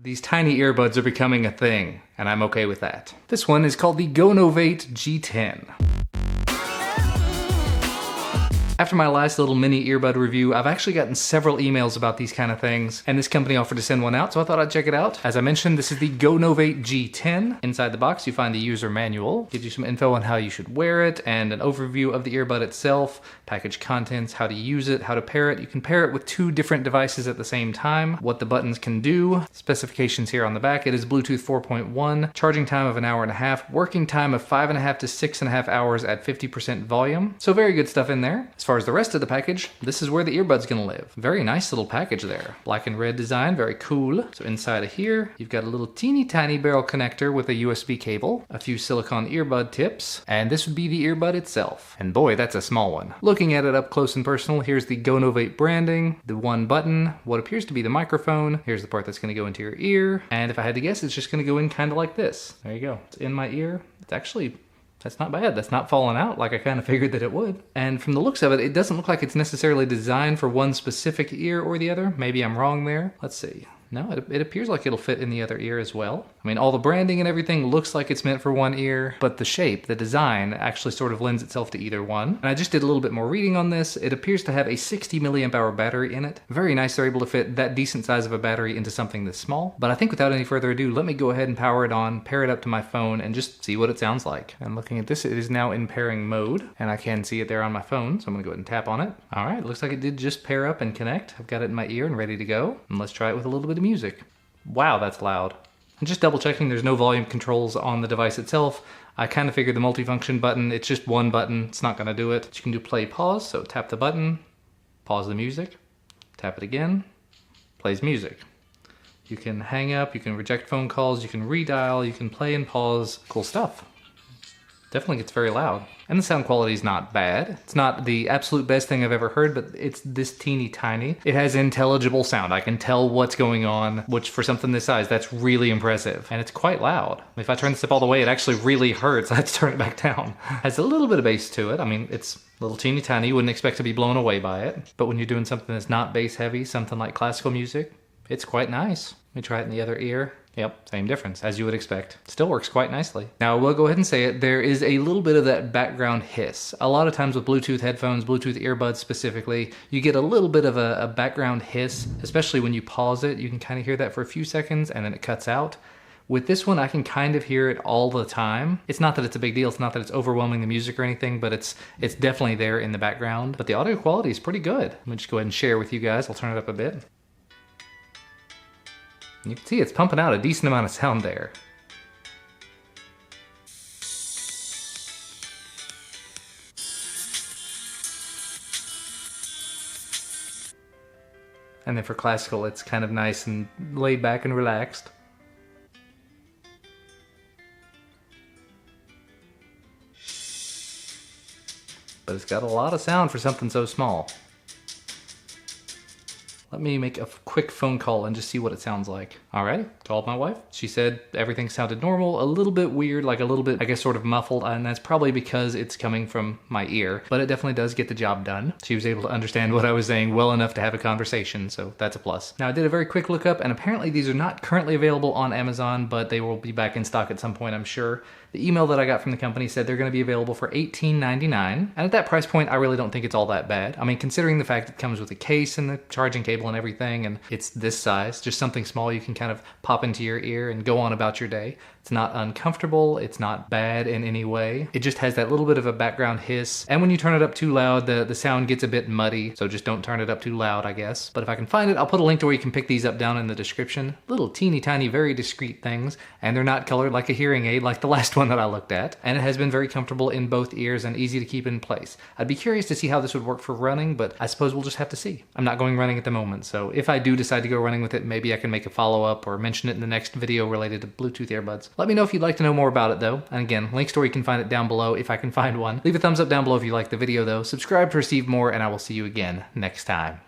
These tiny earbuds are becoming a thing, and I'm okay with that. This one is called the GoNovate G10. After my last little mini earbud review, I've actually gotten several emails about these kind of things, and this company offered to send one out, so I thought I'd check it out. As I mentioned, this is the GoNovate G10. Inside the box, you find the user manual. Gives you some info on how you should wear it, and an overview of the earbud itself, package contents, how to use it, how to pair it. You can pair it with 2 different devices at the same time, what the buttons can do. Specifications here on the back. It is Bluetooth 4.1, charging time of 1.5 hours, working time of 5.5 to 6.5 hours at 50% volume. So very good stuff in there. As far as the rest of the package, this is where the earbud's gonna live. Very nice little package there. Black and red design, very cool. So inside of here, you've got a little teeny tiny barrel connector with a USB cable, a few silicone earbud tips, and this would be the earbud itself. And boy, that's a small one. Looking at it up close and personal, here's the GoNovate branding, the one button, what appears to be the microphone. Here's the part that's gonna go into your ear. And if I had to guess, it's just gonna go in kind of like this. There you go. It's in my ear. It's actually, that's not bad. That's not falling out like I kind of figured that it would. And from the looks of it, it doesn't look like it's necessarily designed for one specific ear or the other. Maybe I'm wrong there. Let's see. No, it appears like it'll fit in the other ear as well. I mean, all the branding and everything looks like it's meant for one ear, but the shape, the design, actually sort of lends itself to either one. And I just did a little bit more reading on this. It appears to have a 60 milliamp hour battery in it. Very nice they're able to fit that decent size of a battery into something this small. But I think without any further ado, let me go ahead and power it on, pair it up to my phone, and just see what it sounds like. And looking at this, it is now in pairing mode, and I can see it there on my phone, so I'm gonna go ahead and tap on it. All right, looks like it did just pair up and connect. I've got it in my ear and ready to go. And let's try it with a little bit of music. Wow, that's loud. And just double checking, there's no volume controls on the device itself. I kind of figured the multifunction button, it's just one button, it's not gonna do it. You can do play, pause, so tap the button, pause the music, tap it again, plays music. You can hang up, you can reject phone calls, you can redial, you can play and pause. Cool stuff. Definitely gets very loud. And the sound quality is not bad. It's not the absolute best thing I've ever heard, but it's this teeny tiny. It has intelligible sound. I can tell what's going on, which for something this size, that's really impressive. And it's quite loud. If I turn this up all the way, it actually really hurts. I have to turn it back down. Has a little bit of bass to it. I mean, it's a little teeny tiny. You wouldn't expect to be blown away by it. But when you're doing something that's not bass heavy, something like classical music, it's quite nice. Let me try it in the other ear. Yep, same difference, as you would expect. Still works quite nicely. Now, I will go ahead and say it, there is a little bit of that background hiss. A lot of times with Bluetooth headphones, Bluetooth earbuds specifically, you get a little bit of a background hiss, especially when you pause it. You can kind of hear that for a few seconds and then it cuts out. With this one, I can kind of hear it all the time. It's not that it's a big deal, it's not that it's overwhelming the music or anything, but it's definitely there in the background. But the audio quality is pretty good. Let me just go ahead and share with you guys. I'll turn it up a bit. You can see it's pumping out a decent amount of sound there. And then for classical, it's kind of nice and laid back and relaxed. But it's got a lot of sound for something so small. Let me make a quick phone call and just see what it sounds like. Alrighty, called my wife. She said everything sounded normal, a little bit weird, like a little bit, I guess, sort of muffled, and that's probably because it's coming from my ear, but it definitely does get the job done. She was able to understand what I was saying well enough to have a conversation, so that's a plus. Now, I did a very quick lookup, and apparently these are not currently available on Amazon, but they will be back in stock at some point, I'm sure. The email that I got from the company said they're going to be available for $18.99, and at that price point, I really don't think it's all that bad. I mean, considering the fact it comes with a case and the charging cable and everything, and it's this size, just something small you can kind of pop into your ear and go on about your day. It's not uncomfortable, it's not bad in any way. It just has that little bit of a background hiss, and when you turn it up too loud, the sound gets a bit muddy, so just don't turn it up too loud, I guess. But if I can find it, I'll put a link to where you can pick these up down in the description. Little teeny tiny, very discreet things, and they're not colored like a hearing aid like the last one that I looked at. And it has been very comfortable in both ears and easy to keep in place. I'd be curious to see how this would work for running, but I suppose we'll just have to see. I'm not going running at the moment, so if I do decide to go running with it, maybe I can make a follow-up or mention it in the next video related to Bluetooth earbuds. Let me know if you'd like to know more about it though. And again, links to where you can find it down below if I can find one. Leave a thumbs up down below if you liked the video though. Subscribe to receive more, and I will see you again next time.